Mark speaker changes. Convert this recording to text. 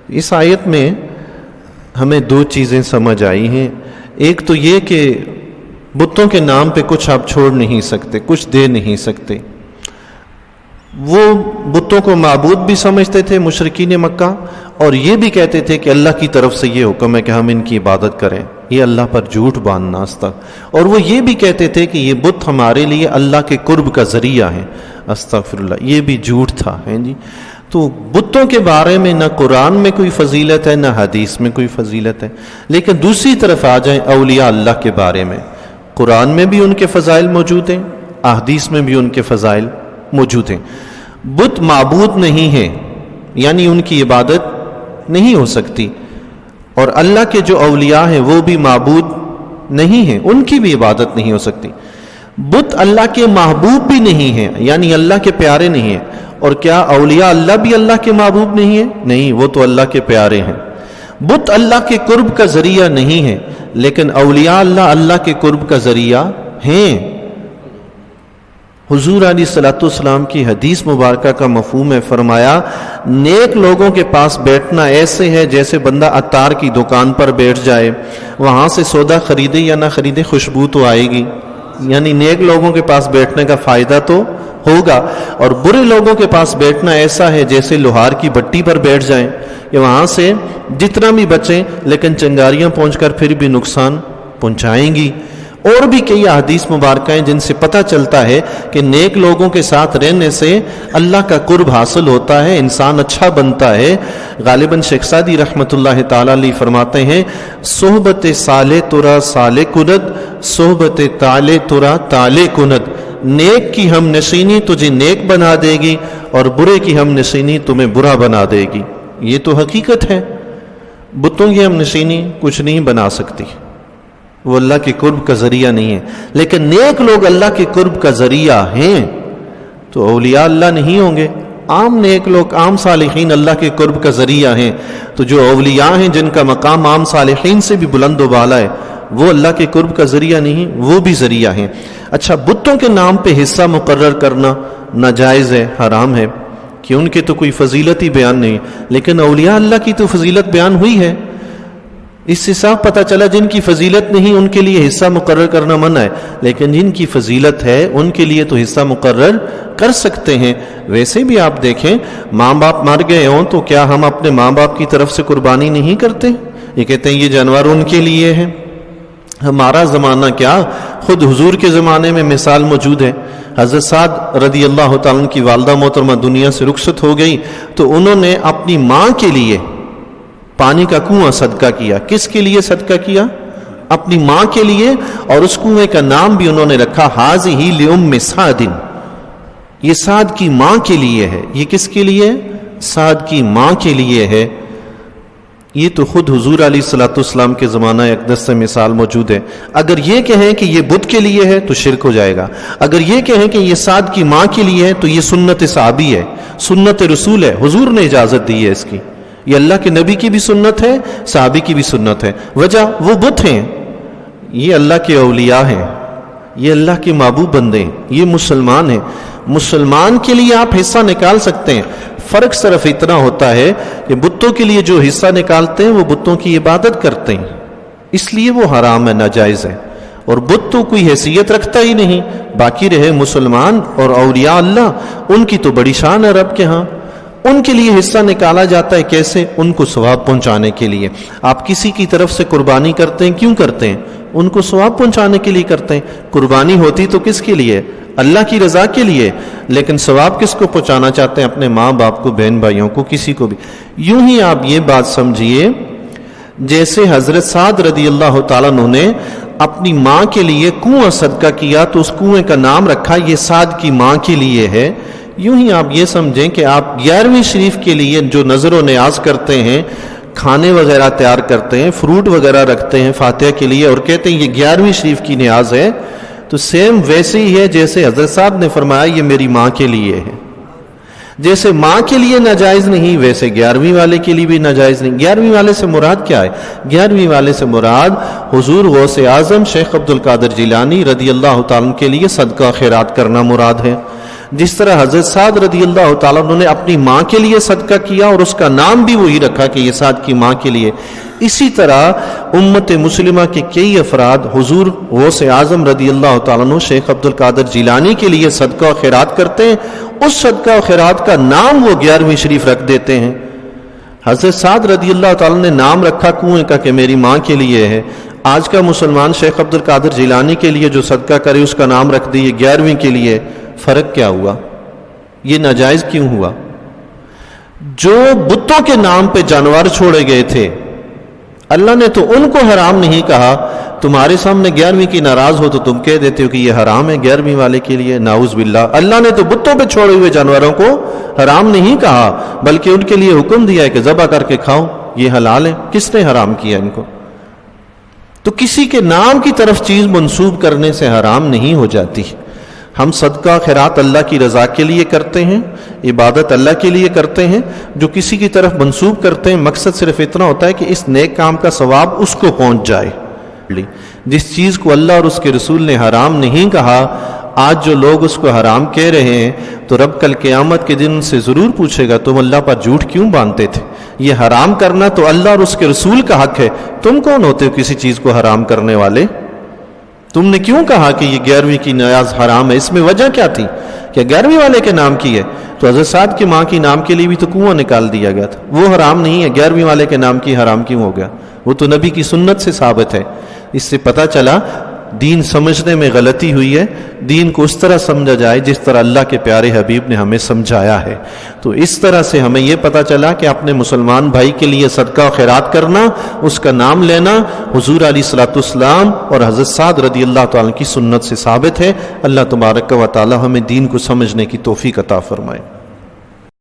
Speaker 1: اس آیت میں ہمیں دو چیزیں سمجھ آئی ہیں. ایک تو یہ کہ بتوں کے نام پہ کچھ آپ چھوڑ نہیں سکتے، کچھ دے نہیں سکتے. وہ بتوں کو معبود بھی سمجھتے تھے مشرکین مکہ، اور یہ بھی کہتے تھے کہ اللہ کی طرف سے یہ حکم ہے کہ ہم ان کی عبادت کریں. یہ اللہ پر جھوٹ باندھنا استغفر. اور وہ یہ بھی کہتے تھے کہ یہ بت ہمارے لیے اللہ کے قرب کا ذریعہ ہیں. استغفر اللہ. یہ بھی جھوٹ تھا ہے جی. تو بتوں کے بارے میں نہ قرآن میں کوئی فضیلت ہے نہ حدیث میں کوئی فضیلت ہے. لیکن دوسری طرف آ جائیں اولیاء اللہ کے بارے میں، قرآن میں بھی ان کے فضائل موجود ہیں، احادیث میں بھی ان کے فضائل موجود ہیں. بت معبود نہیں ہیں، یعنی ان کی عبادت نہیں ہو سکتی، اور اللہ کے جو اولیاء ہیں وہ بھی معبود نہیں ہیں، ان کی بھی عبادت نہیں ہو سکتی. بت اللہ کے محبوب بھی نہیں ہیں، یعنی اللہ کے پیارے نہیں ہیں. اور کیا اولیاء اللہ بھی اللہ کے محبوب نہیں ہیں؟ نہیں، وہ تو اللہ کے پیارے ہیں. بت اللہ کے قرب کا ذریعہ نہیں ہے، لیکن اولیاء اللہ اللہ کے قرب کا ذریعہ ہیں. حضور علیہ الصلوۃ والسلام کی حدیث مبارکہ کا مفہوم ہے، فرمایا نیک لوگوں کے پاس بیٹھنا ایسے ہے جیسے بندہ عطار کی دکان پر بیٹھ جائے، وہاں سے سودا خریدے یا نہ خریدے خوشبو تو آئے گی. یعنی نیک لوگوں کے پاس بیٹھنے کا فائدہ تو ہوگا. اور برے لوگوں کے پاس بیٹھنا ایسا ہے جیسے لوہار کی بٹی پر بیٹھ جائیں، کہ وہاں سے جتنا بھی بچیں لیکن چنگاریاں پہنچ کر پھر بھی نقصان پہنچائیں گی. اور بھی کئی احادیث مبارکہ ہیں جن سے پتہ چلتا ہے کہ نیک لوگوں کے ساتھ رہنے سے اللہ کا قرب حاصل ہوتا ہے، انسان اچھا بنتا ہے. غالباً شیخ سعدی رحمۃ اللہ تعالی علیہ فرماتے ہیں صحبت صالح ترا صالح کند، صحبت طالح ترا طالح کند. نیک کی ہم نشینی تجھے نیک بنا دے گی، اور برے کی ہم نشینی تمہیں برا بنا دے گی. یہ تو حقیقت ہے. بتوں کی ہم نشینی کچھ نہیں بنا سکتی، وہ اللہ کے قرب کا ذریعہ نہیں ہے. لیکن نیک لوگ اللہ کے قرب کا ذریعہ ہیں. تو اولیاء اللہ نہیں ہوں گے، عام نیک لوگ، عام صالحین اللہ کے قرب کا ذریعہ ہیں. تو جو اولیاء ہیں جن کا مقام عام صالحین سے بھی بلند و بالا ہے، وہ اللہ کے قرب کا ذریعہ نہیں، وہ بھی ذریعہ ہیں. اچھا، بتوں کے نام پہ حصہ مقرر کرنا ناجائز ہے، حرام ہے، کہ ان کے تو کوئی فضیلت ہی بیان نہیں. لیکن اولیاء اللہ کی تو فضیلت بیان ہوئی ہے. اس سے صاف پتہ چلا جن کی فضیلت نہیں ان کے لیے حصہ مقرر کرنا منع ہے، لیکن جن کی فضیلت ہے ان کے لیے تو حصہ مقرر کر سکتے ہیں. ویسے بھی آپ دیکھیں، ماں باپ مر گئے ہوں تو کیا ہم اپنے ماں باپ کی طرف سے قربانی نہیں کرتے؟ یہ کہتے ہیں یہ جانور ان کے لیے ہے. ہمارا زمانہ کیا، خود حضور کے زمانے میں مثال موجود ہے. حضرت سعد رضی اللہ تعالیٰ عنہ کی والدہ محترمہ دنیا سے رخصت ہو گئی تو انہوں نے اپنی ماں کے لیے پانی کا کنواں صدقہ کیا. کس کے لیے صدقہ کیا؟ اپنی ماں کے لیے. اور اس کنویں کا نام بھی انہوں نے رکھا حاذہ لأم سعد. یہ سعد کی ماں کے لیے ہے. یہ کس کے لیے؟ سعد کی ماں کے لیے ہے. یہ تو خود حضور علیہ الصلوۃ والسلام کے زمانہ اقدس سے مثال موجود ہے. اگر یہ کہیں کہ یہ بت کے لیے ہے تو شرک ہو جائے گا. اگر یہ کہیں کہ یہ سعد کی ماں کے لیے ہے تو یہ سنت صحابی ہے، سنت رسول ہے. حضور نے اجازت دی ہے اس کی. یہ اللہ کے نبی کی بھی سنت ہے، صحابی کی بھی سنت ہے. وجہ وہ بت ہیں، یہ اللہ کے اولیاء ہیں، یہ اللہ کے محبوب بندے ہیں، یہ مسلمان ہیں. مسلمان کے لیے آپ حصہ نکال سکتے ہیں. فرق صرف اتنا ہوتا ہے کہ بتوں کے لیے جو حصہ نکالتے ہیں وہ بتوں کی عبادت کرتے ہیں، اس لیے وہ حرام ہے، ناجائز ہے. اور بت تو کوئی حیثیت رکھتا ہی نہیں. باقی رہے مسلمان اور اولیاء اللہ، ان کی تو بڑی شان ہے رب کے ہاں. ان کے لیے حصہ نکالا جاتا ہے. کیسے؟ ان کو ثواب پہنچانے کے لیے. آپ کسی کی طرف سے قربانی کرتے ہیں، کیوں کرتے ہیں؟ ان کو ثواب پہنچانے کے لیے کرتے ہیں. قربانی ہوتی تو کس کے لیے؟ اللہ کی رضا کے لیے. لیکن ثواب کس کو پہنچانا چاہتے ہیں؟ اپنے ماں باپ کو، بہن بھائیوں کو، کسی کو بھی. یوں ہی آپ یہ بات سمجھیے جیسے حضرت سعد رضی اللہ تعالیٰ عنہ نے اپنی ماں کے لیے کنواں صدقہ کیا تو اس کنویں کا نام رکھا یہ سعد کی ماں کے لیے ہے. یوں ہی آپ یہ سمجھیں کہ آپ 11ویں شریف کے لیے جو نظر و نیاز کرتے ہیں، کھانے وغیرہ تیار کرتے ہیں، فروٹ وغیرہ رکھتے ہیں فاتحہ کے لیے اور کہتے ہیں یہ 11ویں شریف کی نیاز ہے، تو سیم ویسے ہی ہے جیسے حضرت صاحب نے فرمایا یہ میری ماں کے لیے ہے. جیسے ماں کے لیے ناجائز نہیں ویسے 11ویں والے کے لیے بھی ناجائز نہیں. 11ویں والے سے مراد کیا ہے؟ 11ویں والے سے مراد حضور غوث اعظم شیخ عبد القادر جیلانی رضی اللہ تعالیٰ کے لیے صدقہ خیرات کرنا مراد ہے. جس طرح حضرت سعد رضی اللہ تعالیٰ عنہ نے اپنی ماں کے لیے صدقہ کیا اور اس کا نام بھی وہی رکھا کہ یہ سعد کی ماں کے لیے، اسی طرح امت مسلمہ کے کئی افراد حضور غوث اعظم رضی اللہ تعالیٰ عنہ شیخ عبد القادر جیلانی کے لیے صدقہ و خیرات کرتے ہیں، اس صدقہ و خیرات کا نام وہ 11ویں شریف رکھ دیتے ہیں۔ حضرت سعد رضی اللہ تعالیٰ نے نام رکھا کنویں کا کہ میری ماں کے لیے ہے، آج کا مسلمان شیخ عبد القادر جیلانی کے لیے جو صدقہ کرے اس کا نام رکھ دیے 11ویں کے لیے، فرق کیا ہوا؟ یہ ناجائز کیوں ہوا؟ جو بتوں کے نام پہ جانور چھوڑے گئے تھے اللہ نے تو ان کو حرام نہیں کہا، تمہارے سامنے 11ویں کی ناراض ہو تو تم کہہ دیتے ہو کہ یہ حرام ہے 11ویں والے کے لیے، نعوذ باللہ۔ اللہ نے تو بتوں پہ چھوڑے ہوئے جانوروں کو حرام نہیں کہا بلکہ ان کے لیے حکم دیا ہے کہ ذبح کر کے کھاؤ، یہ حلال ہے۔ کس نے حرام کیا ان کو؟ تو کسی کے نام کی طرف چیز منسوب کرنے سے حرام نہیں ہو جاتی۔ ہم صدقہ خیرات اللہ کی رضا کے لیے کرتے ہیں، عبادت اللہ کے لیے کرتے ہیں، جو کسی کی طرف منسوب کرتے ہیں مقصد صرف اتنا ہوتا ہے کہ اس نیک کام کا ثواب اس کو پہنچ جائے۔ جس چیز کو اللہ اور اس کے رسول نے حرام نہیں کہا، آج جو لوگ اس کو حرام کہہ رہے ہیں تو رب کل قیامت کے دن ان سے ضرور پوچھے گا تم اللہ پر جھوٹ کیوں باندھتے تھے؟ یہ حرام کرنا تو اللہ اور اس کے رسول کا حق ہے، تم کون ہوتے ہو کسی چیز کو حرام کرنے والے؟ تم نے کیوں کہا کہ یہ 11ویں کی نیاز حرام ہے؟ اس میں وجہ کیا تھی کہ 11ویں والے کے نام کی ہے؟ تو حضرت سعد کی ماں کی نام کے لیے بھی تو کنواں نکال دیا گیا تھا، وہ حرام نہیں ہے، 11ویں والے کے نام کی حرام کیوں ہو گیا؟ وہ تو نبی کی سنت سے ثابت ہے۔ اس سے پتہ چلا دین سمجھنے میں غلطی ہوئی ہے، دین کو اس طرح سمجھا جائے جس طرح اللہ کے پیارے حبیب نے ہمیں سمجھایا ہے۔ تو اس طرح سے ہمیں یہ پتہ چلا کہ اپنے مسلمان بھائی کے لیے صدقہ و خیرات کرنا، اس کا نام لینا حضور علیہ الصلوۃ والسلام اور حضرت سعد رضی اللہ تعالیٰ کی سنت سے ثابت ہے۔ اللہ تبارک و تعالی ہمیں دین کو سمجھنے کی توفیق عطا فرمائے۔